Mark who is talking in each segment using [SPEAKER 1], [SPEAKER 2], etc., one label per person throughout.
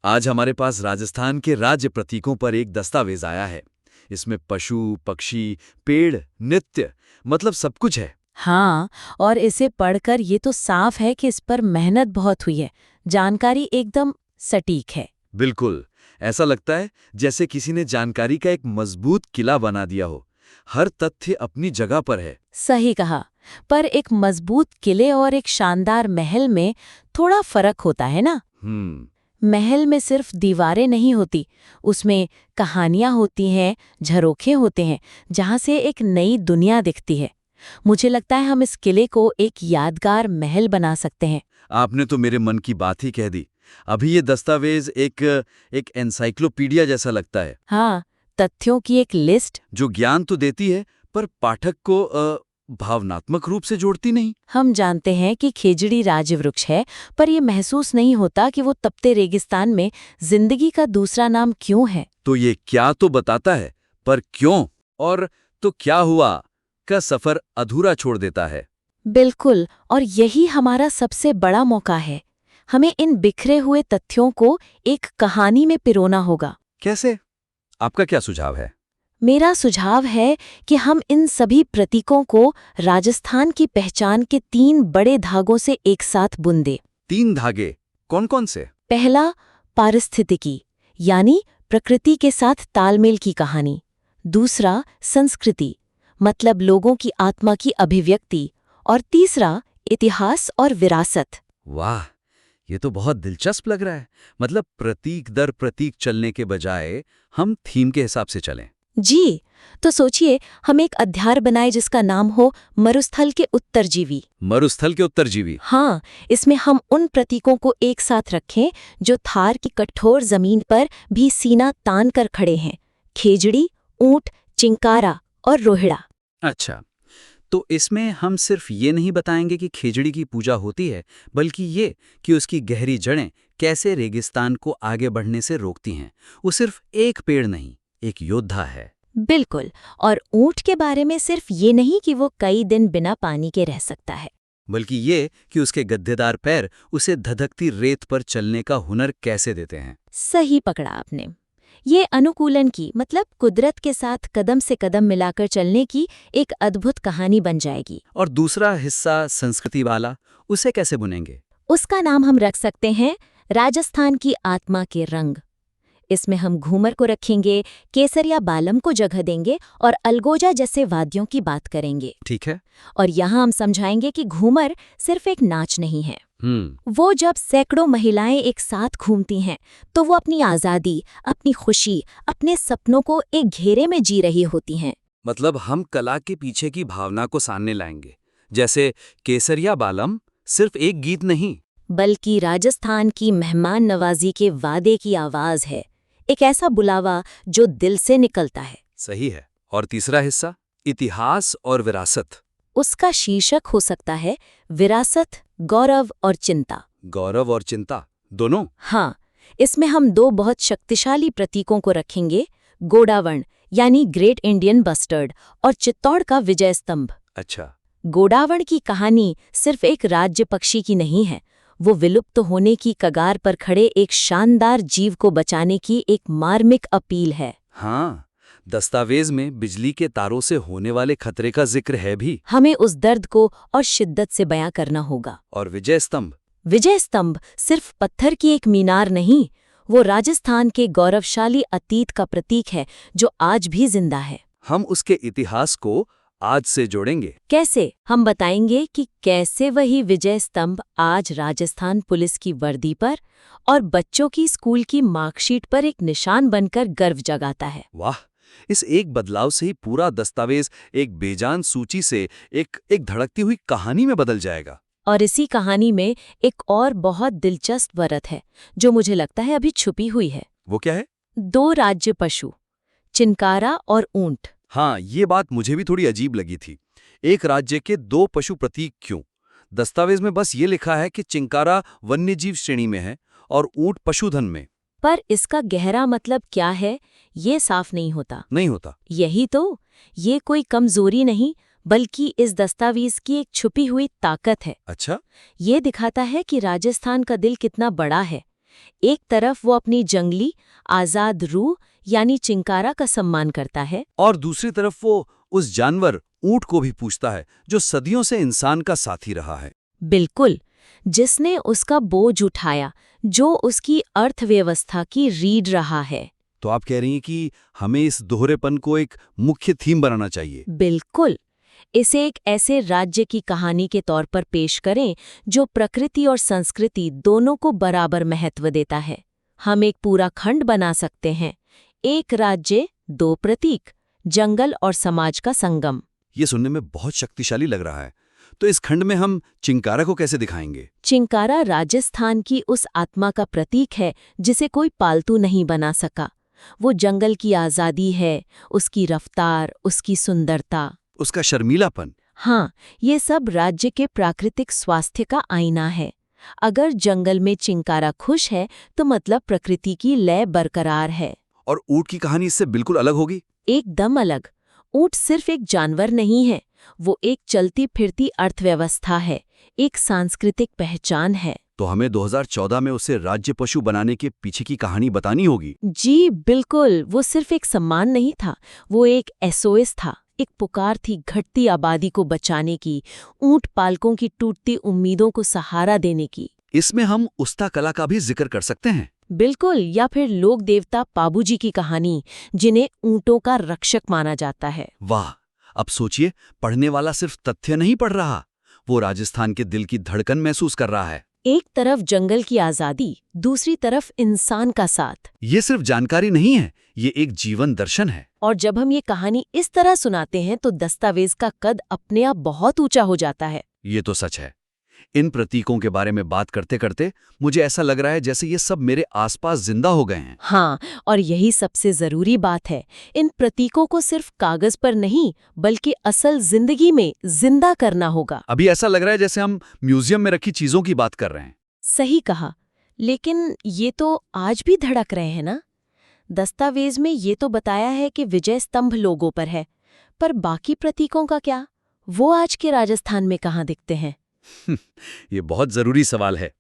[SPEAKER 1] आज हमारे पास राजस्थान के राज्य प्रतीकों पर एक दस्तावेज आया है। इसमें पशु, पक्षी, पेड़, नृत्य, मतलब सब कुछ है।
[SPEAKER 2] हाँ, और इसे पढ़कर ये तो साफ है कि इस पर मेहनत बहुत हुई है। जानकारी एकदम सटीक है।
[SPEAKER 1] बिल्कुल, ऐसा लगता है जैसे किसी ने जानकारी का एक मजबूत किला बना दिया हो। हर तथ्य अपनी जगह पर है।
[SPEAKER 2] सही कहा। पर एक मजबूत किले और एक शानदार महल में थोड़ा फर्क होता है ना। महल में सिर्फ दीवारें नहीं होती, उसमें कहानियां होती हैं, झरोखे होते हैं, जहां से एक नई दुनिया दिखती है। मुझे लगता है हम इस किले को एक यादगार महल बना सकते हैं।
[SPEAKER 1] आपने तो मेरे मन की बात ही कह दी। अभी ये दस्तावेज एक एनसाइक्लोपीडिया जैसा लगता है।
[SPEAKER 2] हाँ, तथ्यों की एक लिस्ट।
[SPEAKER 1] जो ज्ञान तो देती है, पर पाठक को भावनात्मक रूप से जोड़ती नहीं।
[SPEAKER 2] हम जानते हैं कि खेजड़ी राजवृक्ष है, पर यह महसूस नहीं होता कि वो तपते रेगिस्तान में जिंदगी का दूसरा नाम क्यों है।
[SPEAKER 1] तो ये क्या तो बताता है, पर क्यों और तो क्या हुआ का सफर अधूरा छोड़ देता है।
[SPEAKER 2] बिल्कुल, और यही हमारा सबसे बड़ा मौका है। हमें इन बिखरे हुए तथ्यों को एक कहानी में पिरोना होगा।
[SPEAKER 1] कैसे? आपका क्या सुझाव है?
[SPEAKER 2] मेरा सुझाव है कि हम इन सभी प्रतीकों को राजस्थान की पहचान के 3 बड़े धागों से एक साथ बुन दें।
[SPEAKER 1] 3 धागे कौन कौन से?
[SPEAKER 2] पहला, पारिस्थितिकी, यानी प्रकृति के साथ तालमेल की कहानी। दूसरा, संस्कृति, मतलब लोगों की आत्मा की अभिव्यक्ति। और तीसरा, इतिहास और विरासत।
[SPEAKER 1] वाह, ये तो बहुत दिलचस्प लग रहा है। मतलब प्रतीक दर प्रतीक चलने के बजाय हम थीम के हिसाब से चलें।
[SPEAKER 2] जी, तो सोचिए हम एक अध्याय बनाए जिसका नाम हो मरुस्थल के उत्तरजीवी।
[SPEAKER 1] मरुस्थल के उत्तरजीवी।
[SPEAKER 2] हाँ, इसमें हम उन प्रतीकों को एक साथ रखें जो थार की कठोर जमीन पर भी सीना तान कर खड़े हैं। खेजड़ी, ऊंट, चिंकारा और रोहिड़ा।
[SPEAKER 1] अच्छा, तो इसमें हम सिर्फ ये नहीं बताएंगे कि खेजड़ी की पूजा होती है, बल्कि ये कि उसकी गहरी जड़ें कैसे रेगिस्तान को आगे बढ़ने से रोकती हैं। वो सिर्फ एक पेड़ नहीं, एक योद्धा है।
[SPEAKER 2] बिल्कुल, और ऊंट के बारे में सिर्फ ये नहीं कि वो कई दिन बिना पानी के रह सकता है,
[SPEAKER 1] बल्कि ये कि उसके गद्देदार पैर उसे धधकती रेत पर चलने का हुनर कैसे देते हैं।
[SPEAKER 2] सही पकड़ा आपने। ये अनुकूलन की, मतलब कुदरत के साथ कदम से कदम मिलाकर चलने की एक अद्भुत कहानी बन जाएगी।
[SPEAKER 1] और दूसरा हिस्सा संस्कृति वाला, उसे कैसे बुनेंगे?
[SPEAKER 2] उसका नाम हम रख सकते हैं राजस्थान की आत्मा के रंग। इसमें हम घूमर को रखेंगे, केसरिया बालम को जगह देंगे और अलगोजा जैसे वाद्यों की बात करेंगे।
[SPEAKER 1] ठीक है।
[SPEAKER 2] और यहाँ हम समझाएंगे कि घूमर सिर्फ एक नाच नहीं है। वो जब सैकड़ों महिलाएं एक साथ घूमती हैं तो वो अपनी आज़ादी, अपनी खुशी, अपने सपनों को एक घेरे में जी रही होती हैं।
[SPEAKER 1] मतलब हम कला के पीछे की भावना को सामने लाएंगे। जैसे केसरिया बालम सिर्फ एक गीत नहीं,
[SPEAKER 2] बल्कि राजस्थान की मेहमान नवाजी के वादे की आवाज है, एक ऐसा बुलावा जो दिल से निकलता है।
[SPEAKER 1] सही है। और तीसरा हिस्सा, इतिहास और विरासत।
[SPEAKER 2] उसका शीर्षक हो सकता है विरासत, गौरव और चिंता।
[SPEAKER 1] गौरव और चिंता दोनों?
[SPEAKER 2] हाँ, इसमें हम 2 बहुत शक्तिशाली प्रतीकों को रखेंगे, गोडावण यानी ग्रेट इंडियन बस्टर्ड और चित्तौड़ का विजय स्तंभ।
[SPEAKER 1] अच्छा।
[SPEAKER 2] गोडावण की कहानी सिर्फ एक राज्य पक्षी की नहीं है, वो विलुप्त होने की कगार पर खड़े एक शानदार जीव को बचाने की एक मार्मिक अपील है।
[SPEAKER 1] हाँ, दस्तावेज में बिजली के तारों से होने वाले खतरे का जिक्र है भी।
[SPEAKER 2] हमें उस दर्द को और शिद्दत से बयां करना होगा।
[SPEAKER 1] और विजय स्तंभ?
[SPEAKER 2] विजय स्तंभ सिर्फ पत्थर की एक मीनार नहीं, वो राजस्थान के गौरवशाली अतीत का प्रतीक है जो आज भी जिंदा है।
[SPEAKER 1] हम उसके इतिहास को आज से जोड़ेंगे।
[SPEAKER 2] कैसे? हम बताएंगे कि कैसे वही विजय स्तंभ आज राजस्थान पुलिस की वर्दी पर और बच्चों की स्कूल की मार्कशीट पर एक निशान बनकर गर्व जगाता है।
[SPEAKER 1] वाह, इस एक बदलाव से ही पूरा दस्तावेज एक बेजान सूची से एक धड़कती हुई कहानी में बदल जाएगा।
[SPEAKER 2] और इसी कहानी में एक और बहुत दिलचस्प वरत है जो मुझे लगता है अभी छुपी हुई है।
[SPEAKER 1] वो क्या है?
[SPEAKER 2] 2 राज्य पशु, चिंकारा और ऊंट।
[SPEAKER 1] हाँ, ये बात मुझे भी थोड़ी अजीब लगी थी। एक राज्य के 2 पशु प्रतीक क्यों? दस्तावेज में बस ये लिखा है कि चिंकारा वन्यजीव श्रेणी में है और ऊंट पशुधन में।
[SPEAKER 2] पर इसका गहरा मतलब क्या है, ये साफ नहीं होता।
[SPEAKER 1] नहीं होता।
[SPEAKER 2] यही तो, ये कोई कमजोरी नहीं, बल्कि इस दस्तावेज की एक छुपी हुई ताकत है।
[SPEAKER 1] अच्छा।
[SPEAKER 2] ये दिखाता है कि राजस्थान का दिल कितना बड़ा है, एक तरफ वो अपनी जंगली आजाद रूह यानी चिंकारा का सम्मान करता है,
[SPEAKER 1] और दूसरी तरफ वो उस जानवर ऊंट को भी पूछता है जो सदियों से इंसान का साथी रहा है।
[SPEAKER 2] बिल्कुल, जिसने उसका बोझ उठाया, जो उसकी अर्थव्यवस्था की रीढ़ रहा है।
[SPEAKER 1] तो आप कह रही हैं कि हमें इस दोहरेपन को एक मुख्य थीम बनाना चाहिए।
[SPEAKER 2] बिल्कुल, इसे एक ऐसे राज्य की कहानी के तौर पर पेश करें जो प्रकृति और संस्कृति दोनों को बराबर महत्व देता है। हम एक पूरा खंड बना सकते हैं, एक राज्य, दो प्रतीक, जंगल और समाज का संगम।
[SPEAKER 1] ये सुनने में बहुत शक्तिशाली लग रहा है। तो इस खंड में हम चिंकारा को कैसे दिखाएंगे?
[SPEAKER 2] चिंकारा राजस्थान की उस आत्मा का प्रतीक है जिसे कोई पालतू नहीं बना सका। वो जंगल की आज़ादी है, उसकी रफ्तार, उसकी सुंदरता,
[SPEAKER 1] उसका शर्मीलापन।
[SPEAKER 2] हाँ, ये सब राज्य के प्राकृतिक स्वास्थ्य का आईना है। अगर जंगल में चिंकारा खुश है तो मतलब प्रकृति की लय बरकरार है।
[SPEAKER 1] और ऊंट की कहानी इससे बिल्कुल अलग होगी।
[SPEAKER 2] एकदम अलग। ऊंट सिर्फ एक जानवर नहीं है, वो एक चलती फिरती अर्थव्यवस्था है, एक सांस्कृतिक पहचान है।
[SPEAKER 1] तो हमें 2014 में उसे राज्य पशु बनाने के पीछे की कहानी बतानी होगी।
[SPEAKER 2] जी बिल्कुल, वो सिर्फ एक सम्मान नहीं था, वो एक SOS था, एक पुकार थी घटती आबादी को बचाने की, ऊंट पालकों की टूटती उम्मीदों को सहारा देने की।
[SPEAKER 1] इसमें हम उस्ता कला का भी जिक्र कर सकते हैं।
[SPEAKER 2] बिल्कुल, या फिर लोक देवता पाबूजी की कहानी, जिन्हें ऊंटों का रक्षक माना जाता है।
[SPEAKER 1] वाह, अब सोचिए, पढ़ने वाला सिर्फ तथ्य नहीं पढ़ रहा, वो राजस्थान के दिल की धड़कन महसूस कर रहा है।
[SPEAKER 2] एक तरफ जंगल की आजादी, दूसरी तरफ इंसान का साथ।
[SPEAKER 1] ये सिर्फ जानकारी नहीं है, ये एक जीवन दर्शन है।
[SPEAKER 2] और जब हम ये कहानी इस तरह सुनाते हैं तो दस्तावेज का कद अपने आप बहुत ऊंचा हो जाता है।
[SPEAKER 1] ये तो सच है। इन प्रतीकों के बारे में बात करते करते मुझे ऐसा लग रहा है जैसे ये सब मेरे आसपास जिंदा हो गए हैं।
[SPEAKER 2] हाँ, और यही सबसे जरूरी बात है, इन प्रतीकों को सिर्फ कागज पर नहीं बल्कि असल जिंदगी में जिंदा करना होगा।
[SPEAKER 1] अभी ऐसा लग रहा है जैसे हम म्यूजियम में रखी चीजों की बात कर रहे हैं।
[SPEAKER 2] सही कहा, लेकिन ये तो आज भी धड़क रहे हैं ना। दस्तावेज में ये तो बताया है कि विजय स्तंभ लोगों पर है, पर बाकी प्रतीकों का क्या? वो आज के राजस्थान में कहाँ दिखते हैं?
[SPEAKER 1] ये बहुत जरूरी सवाल है।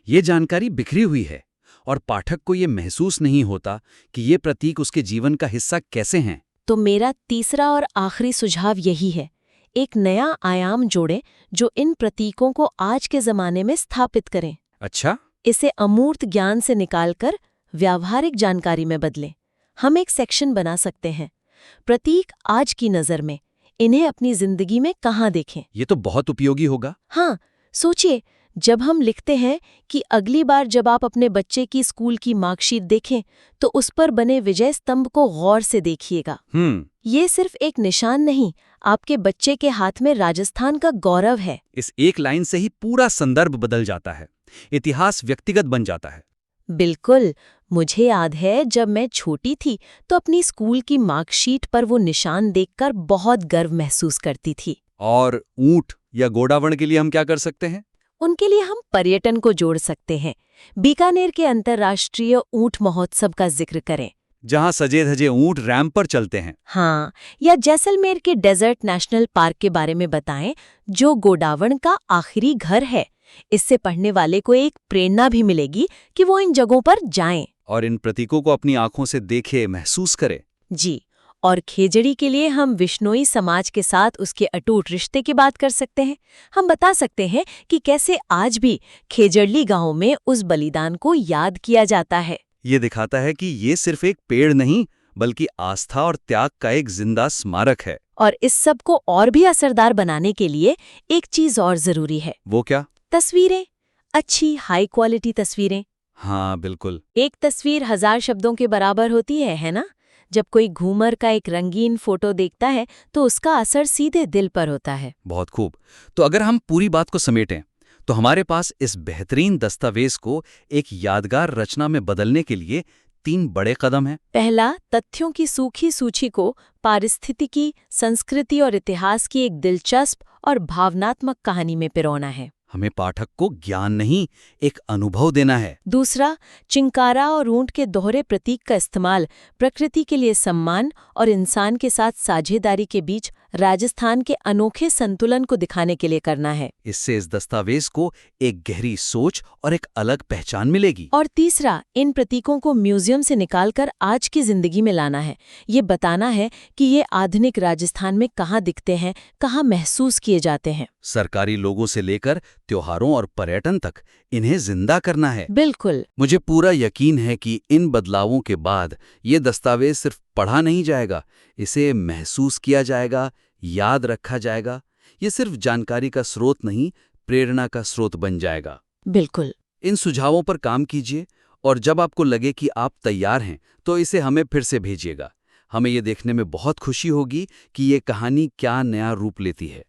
[SPEAKER 1] ये जानकारी बिखरी हुई है और पाठक को ये महसूस नहीं होता कि ये प्रतीक उसके जीवन का हिस्सा कैसे हैं।
[SPEAKER 2] तो मेरा तीसरा और आखिरी सुझाव यही है, एक नया आयाम जोड़ें जो इन प्रतीकों को आज के जमाने में स्थापित करें।
[SPEAKER 1] अच्छा,
[SPEAKER 2] इसे अमूर्त ज्ञान से निकालकर व्यावहारिक जानकारी में बदलें। हम एक सेक्शन बना सकते हैं, प्रतीक आज की नज़र में, इन्हें अपनी जिंदगी में कहाँ देखें।
[SPEAKER 1] ये तो बहुत उपयोगी होगा।
[SPEAKER 2] हाँ, सोचिए, जब हम लिखते हैं कि अगली बार जब आप अपने बच्चे की स्कूल की मार्कशीट देखें तो उस पर बने विजय स्तंभ को गौर से देखिएगा। ये सिर्फ एक निशान नहीं, आपके बच्चे के हाथ में राजस्थान का गौरव है।
[SPEAKER 1] इस एक लाइन से ही पूरा संदर्भ बदल जाता है, इतिहास व्यक्तिगत बन जाता है।
[SPEAKER 2] बिल्कुल, मुझे याद है जब मैं छोटी थी तो अपनी स्कूल की मार्कशीट पर वो निशान देखकर बहुत गर्व महसूस करती थी।
[SPEAKER 1] और ऊंट या गोडावण के लिए हम क्या कर सकते हैं?
[SPEAKER 2] उनके लिए हम पर्यटन को जोड़ सकते हैं। बीकानेर के अंतर्राष्ट्रीय ऊंट महोत्सव का जिक्र करें,
[SPEAKER 1] जहां सजे धजे ऊंट रैंप पर चलते हैं।
[SPEAKER 2] हाँ, या जैसलमेर के डेजर्ट नेशनल पार्क के बारे में बताएं, जो गोडावण का आखिरी घर है। इससे पढ़ने वाले को एक प्रेरणा भी मिलेगी कि वो इन जगहों पर जाएं
[SPEAKER 1] और इन प्रतीकों को अपनी आंखों से देखे, महसूस करे।
[SPEAKER 2] जी, और खेजड़ी के लिए हम विश्नोई समाज के साथ उसके अटूट रिश्ते की बात कर सकते हैं। हम बता सकते हैं कि कैसे आज भी खेजड़ली गांव में उस बलिदान को याद किया जाता है।
[SPEAKER 1] ये दिखाता है कि ये सिर्फ एक पेड़ नहीं बल्कि आस्था और त्याग का एक जिंदा स्मारक है।
[SPEAKER 2] और इस सब को और भी असरदार बनाने के लिए एक चीज और जरूरी है।
[SPEAKER 1] वो क्या?
[SPEAKER 2] तस्वीरें, अच्छी हाई क्वालिटी तस्वीरें।
[SPEAKER 1] हाँ बिल्कुल।
[SPEAKER 2] एक तस्वीर 1000 शब्दों के बराबर होती है ना? जब कोई घूमर का एक रंगीन फोटो देखता है तो उसका असर सीधे दिल पर होता है।
[SPEAKER 1] बहुत खूब। तो अगर हम पूरी बात को समेटें तो हमारे पास इस बेहतरीन दस्तावेज को एक यादगार रचना में बदलने के लिए 3 बड़े कदम हैं।
[SPEAKER 2] पहला, तथ्यों की सूखी सूची को पारिस्थितिकी, संस्कृति और इतिहास की एक दिलचस्प और भावनात्मक कहानी में पिरोना है।
[SPEAKER 1] हमें पाठक को ज्ञान नहीं, एक अनुभव देना है।
[SPEAKER 2] दूसरा, चिंकारा और ऊंट के दोहरे प्रतीक का इस्तेमाल प्रकृति के लिए सम्मान और इंसान के साथ साझेदारी के बीच राजस्थान के अनोखे संतुलन को दिखाने के लिए करना है।
[SPEAKER 1] इससे इस दस्तावेज को एक गहरी सोच और एक अलग पहचान मिलेगी।
[SPEAKER 2] और तीसरा, इन प्रतीकों को म्यूजियम से निकालकर आज की जिंदगी में लाना है। ये बताना है कि ये आधुनिक राजस्थान में कहाँ दिखते हैं, कहाँ महसूस किए जाते हैं।
[SPEAKER 1] सरकारी लोगों से लेकर त्योहारों और पर्यटन तक इन्हें जिंदा करना है।
[SPEAKER 2] बिल्कुल।
[SPEAKER 1] मुझे पूरा यकीन है कि इन बदलावों के बाद ये दस्तावेज सिर्फ पढ़ा नहीं जाएगा, इसे महसूस किया जाएगा, याद रखा जाएगा। ये सिर्फ जानकारी का स्रोत नहीं, प्रेरणा का स्रोत बन जाएगा।
[SPEAKER 2] बिल्कुल।
[SPEAKER 1] इन सुझावों पर काम कीजिए और जब आपको लगे कि आप तैयार हैं तो इसे हमें फिर से भेजिएगा। हमें ये देखने में बहुत खुशी होगी कि ये कहानी क्या नया रूप लेती है।